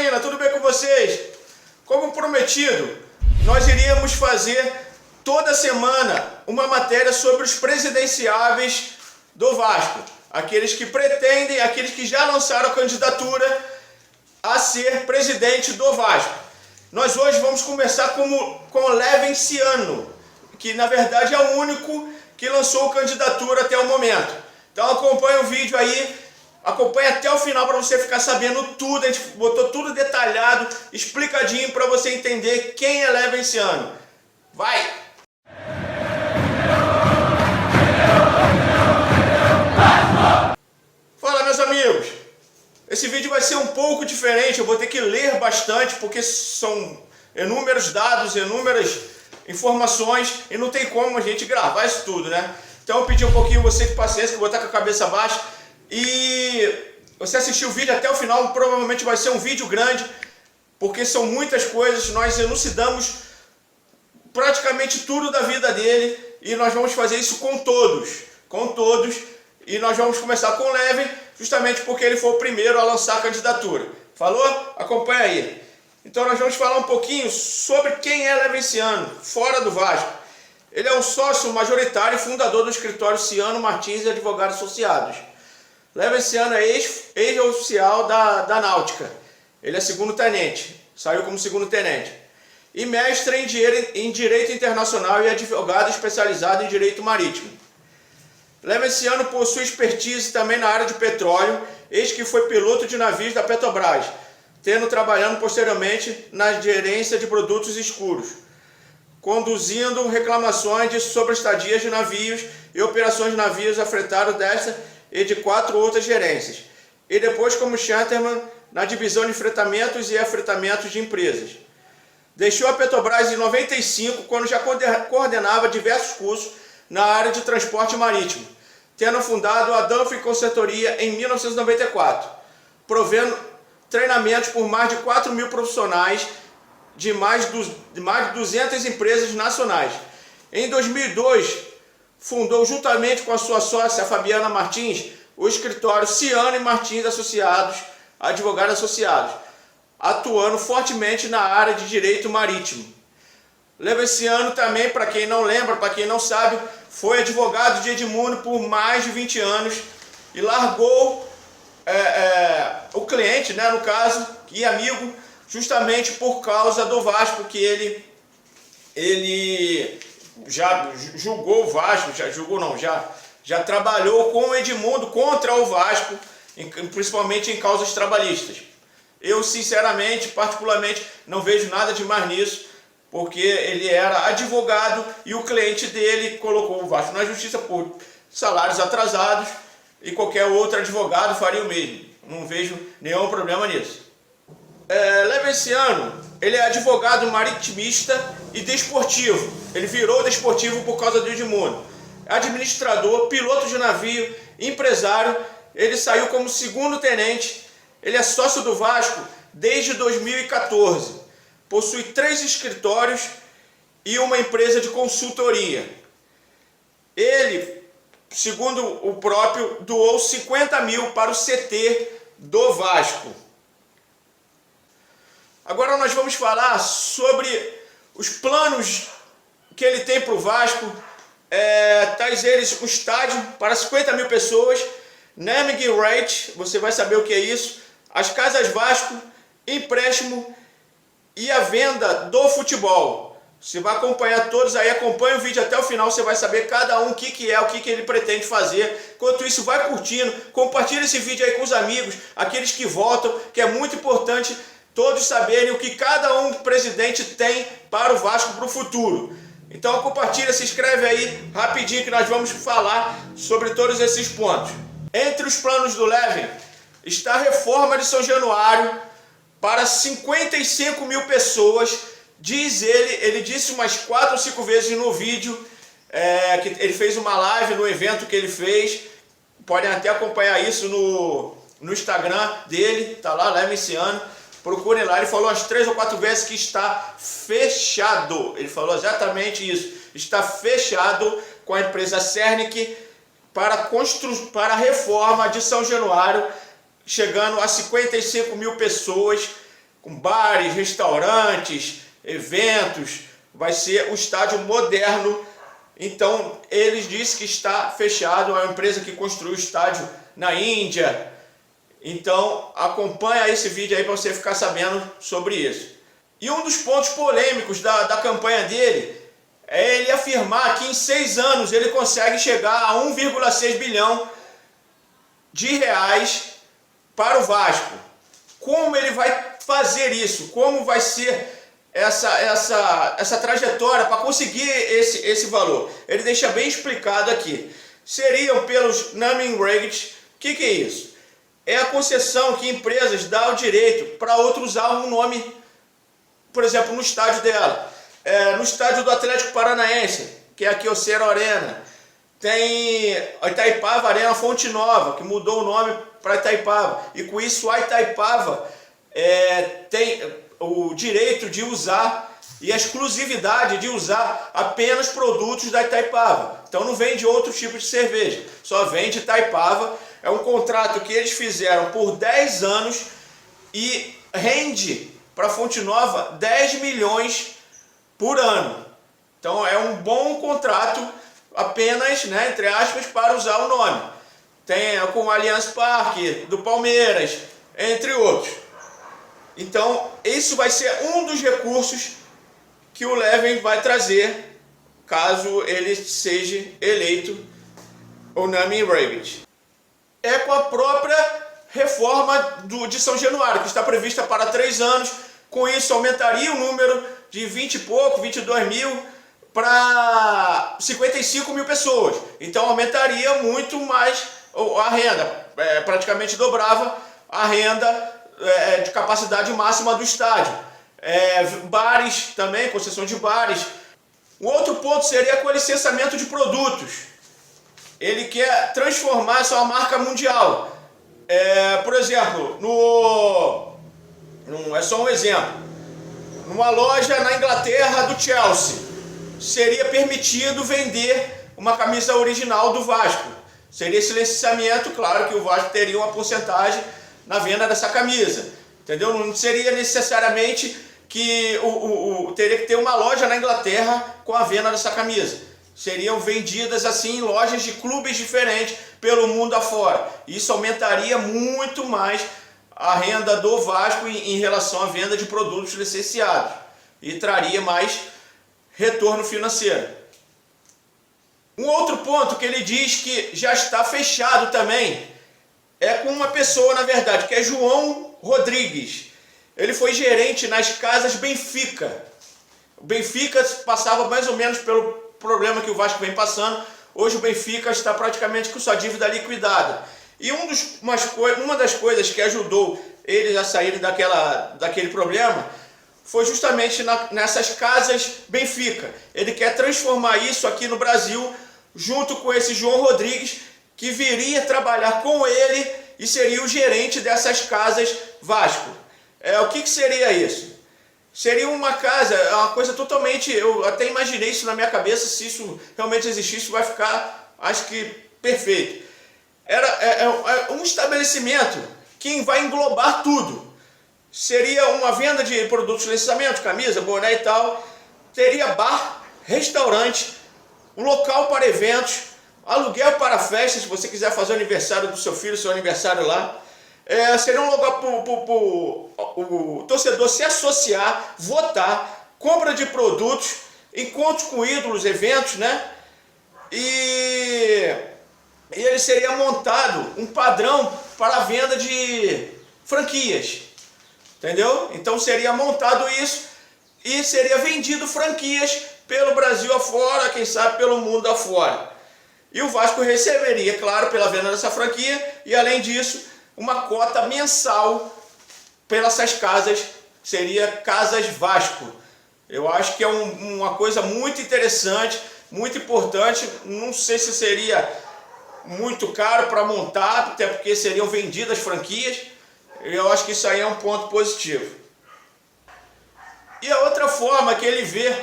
Janaína, tudo bem com vocês? Como prometido, nós iríamos fazer toda semana uma matéria sobre os presidenciáveis do Vasco. Aqueles que pretendem, aqueles que já lançaram a candidatura a ser presidente do Vasco. Nós hoje vamos começar com o Levenciano, que na verdade é o único que lançou candidatura até o momento. Então acompanha o vídeo aí, acompanha até o final para você ficar sabendo tudo. A gente botou tudo detalhado, explicadinho para você entender quem é Levenciano. Vai! Fala, meus amigos! Esse vídeo vai ser um pouco diferente, eu vou ter que ler bastante porque são inúmeros dados, inúmeras informações e não tem como a gente gravar isso tudo, né? Então eu pedi um pouquinho você de paciência, que eu vou estar com a cabeça baixa. E você assistiu o vídeo até o final, provavelmente vai ser um vídeo grande, porque são muitas coisas, nós elucidamos praticamente tudo da vida dele e nós vamos fazer isso com todos, e nós vamos começar com o Leven, justamente porque ele foi o primeiro a lançar a candidatura. Falou? Acompanha aí. Então nós vamos falar um pouquinho sobre quem é Levenciano, fora do Vasco. Ele é um sócio majoritário e fundador do escritório Ciano Martins e Advogados Associados. Levenciano é ex-oficial da Náutica. Ele é segundo tenente, saiu como segundo tenente. E mestre em Direito Internacional e advogado especializado em Direito Marítimo. Levenciano possui expertise também na área de petróleo, eis que foi piloto de navios da Petrobras, tendo trabalhando posteriormente na gerência de produtos escuros, conduzindo reclamações de sobreestadias de navios e operações de navios afretados desta e de 4 outras gerências, e depois como Chanterman na divisão de fretamentos e afretamentos de empresas. Deixou a Petrobras em 95, quando já coordenava diversos cursos na área de transporte marítimo, tendo fundado a Danfo Consultoria em 1994, provendo treinamentos por mais de 4.000 profissionais de mais de 200 empresas nacionais. Em 2002, fundou juntamente com a sua sócia Fabiana Martins o escritório Ciano e Martins Associados, Advogados Associados, atuando fortemente na área de direito marítimo. Levenciano também, para quem não lembra, para quem não sabe, foi advogado de Edmundo por mais de 20 anos e largou o cliente, né, no caso, e amigo, justamente por causa do Vasco, que ele já julgou o Vasco, já trabalhou com o Edmundo contra o Vasco, principalmente em causas trabalhistas. Eu, sinceramente, particularmente, não vejo nada de mais nisso, porque ele era advogado e o cliente dele colocou o Vasco na justiça por salários atrasados e qualquer outro advogado faria o mesmo. Não vejo nenhum problema nisso. Levenciano, ele é advogado maritimista e desportivo. Ele virou desportivo por causa do Edmundo. Administrador, piloto de navio, empresário. Ele saiu como segundo tenente. Ele é sócio do Vasco desde 2014. Possui 3 escritórios e uma empresa de consultoria. Ele, segundo o próprio, doou 50 mil para o CT do Vasco. Agora nós vamos falar sobre os planos que ele tem para o Vasco. Tais eles, um estádio para 50 mil pessoas, naming right, você vai saber o que é isso, as casas Vasco, empréstimo e a venda do futebol. Você vai acompanhar todos aí, acompanha o vídeo até o final, você vai saber cada um o que ele pretende fazer. Enquanto isso, vai curtindo, compartilha esse vídeo aí com os amigos, aqueles que votam, que é muito importante todos saberem o que cada um presidente tem para o Vasco para o futuro. Então compartilha, se inscreve aí rapidinho que nós vamos falar sobre todos esses pontos. Entre os planos do Leven está a reforma de São Januário para 55 mil pessoas, diz ele disse umas 4 ou 5 vezes no vídeo, que ele fez uma live no evento que ele fez, podem até acompanhar isso no Instagram dele, tá lá, Levenciano, procurem lá, ele falou umas 3 ou 4 vezes que está fechado, ele falou exatamente isso, está fechado com a empresa Cernic para a reforma de São Januário, chegando a 55 mil pessoas com bares, restaurantes, eventos, vai ser um estádio moderno. Então, eles dizem que está fechado, é uma empresa que construiu o estádio na Índia. Então, acompanha esse vídeo aí para você ficar sabendo sobre isso. E um dos pontos polêmicos da campanha dele é ele afirmar que em 6 anos ele consegue chegar a 1,6 bilhão de reais para o Vasco. Como ele vai fazer isso? Como vai ser essa trajetória para conseguir esse valor? Ele deixa bem explicado aqui. Seriam pelos naming rights. O que é isso? É a concessão que empresas dão o direito para outro usar um nome, por exemplo, no estádio dela. No estádio do Atlético Paranaense, que é aqui o Cero Arena. Tem a Itaipava Arena Fonte Nova, que mudou o nome para Itaipava. E com isso a Itaipava tem o direito de usar e a exclusividade de usar apenas produtos da Itaipava. Então não vende outro tipo de cerveja, só vende Itaipava. É um contrato que eles fizeram por 10 anos e rende para a Fonte Nova 10 milhões por ano. Então é um bom contrato apenas, né, entre aspas, para usar o nome. Tem com o Allianz Parque, do Palmeiras, entre outros. Então, isso vai ser um dos recursos que o Leven vai trazer, caso ele seja eleito o naming right. É com a própria reforma de São Januário, que está prevista para 3 anos. Com isso, aumentaria o número de 20 e pouco, 22 mil, para 55 mil pessoas. Então, aumentaria muito mais a renda. Praticamente dobrava a renda de capacidade máxima do estádio. Bares também, concessão de bares. Um outro ponto seria com o licenciamento de produtos. Ele quer transformar essa uma marca mundial. Por exemplo, é só um exemplo. Numa loja na Inglaterra do Chelsea, seria permitido vender uma camisa original do Vasco. Seria esse licenciamento, claro que o Vasco teria uma porcentagem na venda dessa camisa. Entendeu? Não seria necessariamente que teria que ter uma loja na Inglaterra com a venda dessa camisa. Seriam vendidas assim em lojas de clubes diferentes pelo mundo afora. Isso aumentaria muito mais a renda do Vasco em relação à venda de produtos licenciados e traria mais retorno financeiro. Um outro ponto que ele diz que já está fechado também é com uma pessoa, na verdade, que é João Rodrigues. Ele foi gerente nas Casas Benfica. O Benfica passava mais ou menos pelo problema que o Vasco vem passando. Hoje o Benfica está praticamente com sua dívida liquidada. E uma das coisas que ajudou eles a saírem daquele problema foi justamente nessas Casas Benfica. Ele quer transformar isso aqui no Brasil, junto com esse João Rodrigues, que viria trabalhar com ele e seria o gerente dessas Casas Vasco. O que seria isso? Seria uma casa, uma coisa totalmente... Eu até imaginei isso na minha cabeça, se isso realmente existisse, vai ficar, acho que, perfeito. Era um estabelecimento que vai englobar tudo. Seria uma venda de produtos de licenciamento, camisa, boné e tal. Teria bar, restaurante, um local para eventos, aluguel para festas, se você quiser fazer o aniversário do seu filho, seu aniversário lá. Seria um lugar para o torcedor se associar, votar, compra de produtos, encontros com ídolos, eventos, né? E ele seria montado um padrão para a venda de franquias, entendeu? Então seria montado isso e seria vendido franquias pelo Brasil afora, quem sabe pelo mundo afora. E o Vasco receberia, claro, pela venda dessa franquia e, além disso, uma cota mensal pelas essas casas, seria Casas Vasco. Eu acho que é uma coisa muito interessante, muito importante. Não sei se seria muito caro para montar, até porque seriam vendidas franquias. Eu acho que isso aí é um ponto positivo. E a outra forma que ele vê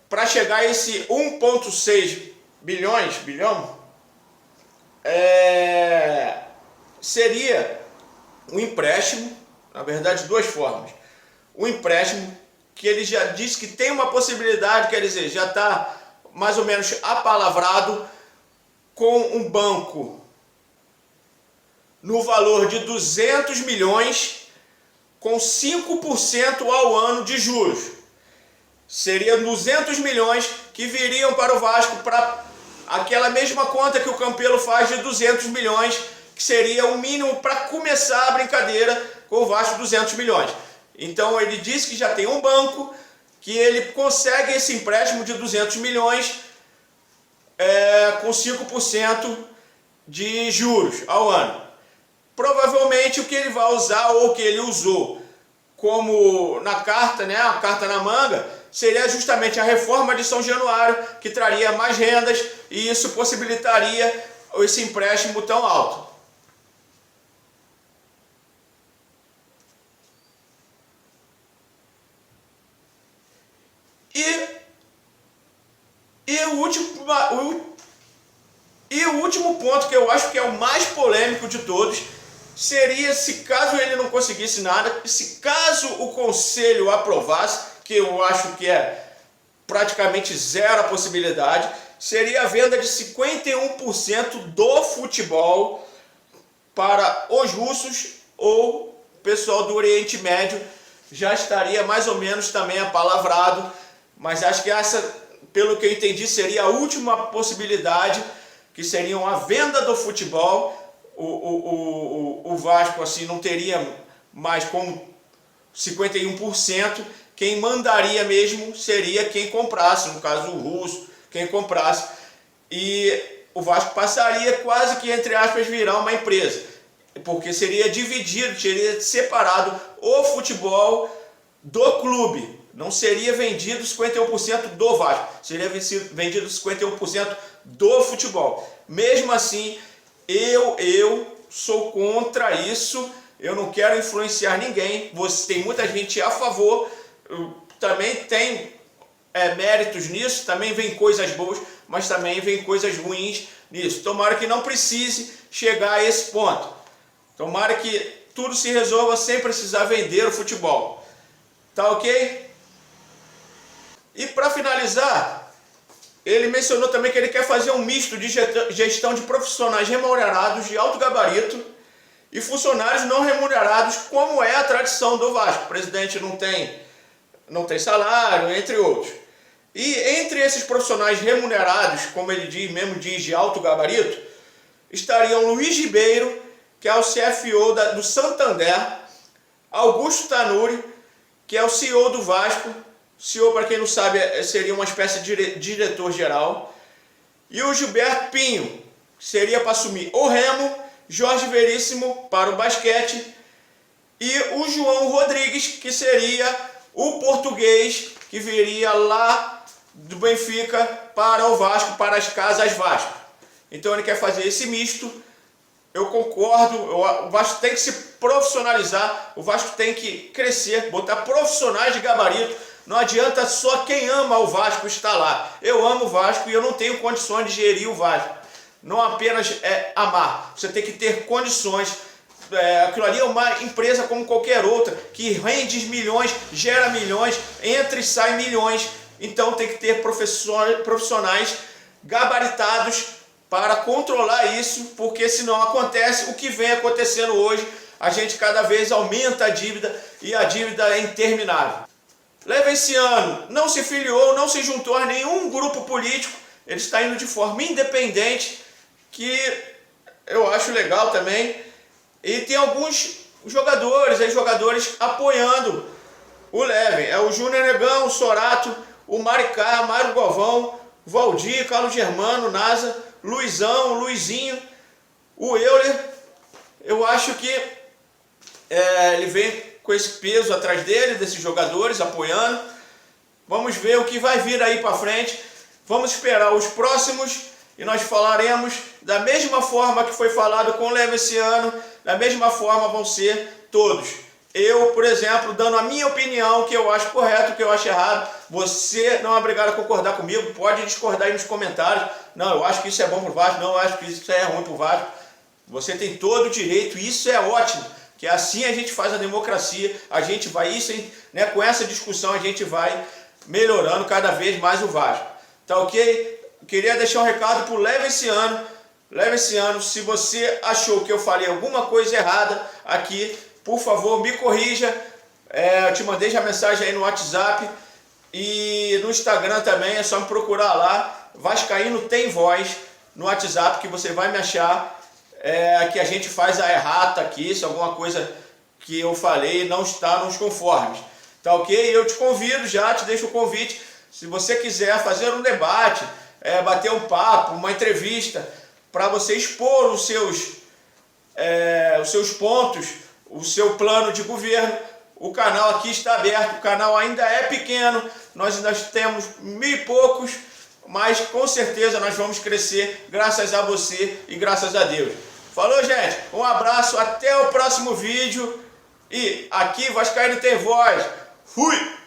para chegar a esse 1,6 bilhão, seria um empréstimo, na verdade, duas formas. o empréstimo, que ele já disse que tem uma possibilidade, quer dizer, já está mais ou menos apalavrado com um banco no valor de 200 milhões com 5% ao ano de juros. Seria 200 milhões que viriam para o Vasco, para aquela mesma conta que o Campelo faz de 200 milhões, que seria o mínimo para começar a brincadeira com o Vasco, 200 milhões. Então ele disse que já tem um banco, que ele consegue esse empréstimo de 200 milhões com 5% de juros ao ano. Provavelmente o que ele vai usar, ou o que ele usou como na carta, né, a carta na manga, seria justamente a reforma de São Januário, que traria mais rendas e isso possibilitaria esse empréstimo tão alto. E o último ponto, que eu acho que é o mais polêmico de todos, seria se caso ele não conseguisse nada, se caso o conselho aprovasse, que eu acho que é praticamente zero a possibilidade, seria a venda de 51% do futebol para os russos ou pessoal do Oriente Médio. Já estaria mais ou menos também apalavrado, mas acho que essa, pelo que eu entendi, seria a última possibilidade, que seria a venda do futebol. O Vasco assim não teria mais como 51%, quem mandaria mesmo seria quem comprasse, no caso o russo, quem comprasse, e o Vasco passaria quase que, entre aspas, virar uma empresa, porque seria dividido, seria separado o futebol do clube, não seria vendido 51% do Vasco, seria vendido 51% do futebol. Mesmo assim, eu sou contra isso, eu não quero influenciar ninguém. Tem muita gente a favor, também tem méritos nisso, também vem coisas boas, mas também vem coisas ruins nisso. Tomara que não precise chegar a esse ponto. Tomara que tudo se resolva sem precisar vender o futebol. Tá ok? E para finalizar, ele mencionou também que ele quer fazer um misto de gestão de profissionais remunerados de alto gabarito e funcionários não remunerados, como é a tradição do Vasco. O presidente não tem salário, entre outros. E entre esses profissionais remunerados, como ele mesmo diz, de alto gabarito, estariam Luiz Ribeiro, que é o CFO do Santander, Augusto Tanuri, que é o CEO do Vasco. CEO, para quem não sabe, seria uma espécie de diretor-geral. E o Gilberto Pinho, que seria para assumir o Remo, Jorge Veríssimo para o basquete, e o João Rodrigues, que seria o português, que viria lá do Benfica para o Vasco, para as casas Vasco. Então ele quer fazer esse misto. Eu concordo, o Vasco tem que se profissionalizar, o Vasco tem que crescer, botar profissionais de gabarito. Não adianta só quem ama o Vasco estar lá. Eu amo o Vasco e eu não tenho condições de gerir o Vasco. Não apenas amar, você tem que ter condições. Aquilo ali é uma empresa como qualquer outra, que rende milhões, gera milhões, entra e sai milhões. Então tem que ter profissionais gabaritados para controlar isso, porque senão acontece o que vem acontecendo hoje. A gente cada vez aumenta a dívida e a dívida é interminável. Levenciano não se filiou, não se juntou a nenhum grupo político, ele está indo de forma independente, que eu acho legal também. E tem alguns jogadores apoiando o Leven. É o Júnior Negão, o Sorato, o Maricá, Mário Govão, Valdir, Carlos Germano, Nasa, Luizão, Luizinho, o Euler. Eu acho que ele vem com esse peso atrás dele, desses jogadores apoiando. Vamos ver o que vai vir aí para frente. Vamos esperar os próximos e nós falaremos da mesma forma que foi falado com o Levenciano, da mesma forma vão ser todos. Eu, por exemplo, dando a minha opinião, o que eu acho correto, o que eu acho errado. Você não é obrigado a concordar comigo, pode discordar aí nos comentários. Não, eu acho que isso é bom para o Vasco, não, eu acho que isso é ruim para o Vasco. Você tem todo o direito e isso é ótimo. que assim a gente faz a democracia, a gente vai, né, com essa discussão a gente vai melhorando cada vez mais o Vasco. Tá ok? Queria deixar um recado pro Leva esse ano, se você achou que eu falei alguma coisa errada aqui, por favor, me corrija. Eu te mandei já mensagem aí no WhatsApp e no Instagram também, é só me procurar lá, Vascaíno Tem Voz, no WhatsApp, que você vai me achar, que a gente faz a errata aqui, se alguma coisa que eu falei não está nos conformes. Tá ok? Eu te convido já, te deixo o convite, se você quiser fazer um debate, bater um papo, uma entrevista, para você expor os seus pontos, o seu plano de governo, o canal aqui está aberto, o canal ainda é pequeno, nós ainda temos 1000 e poucos, mas com certeza nós vamos crescer graças a você e graças a Deus. Falou, gente? Um abraço, até o próximo vídeo e aqui Vascaíno Tem Voz. Fui!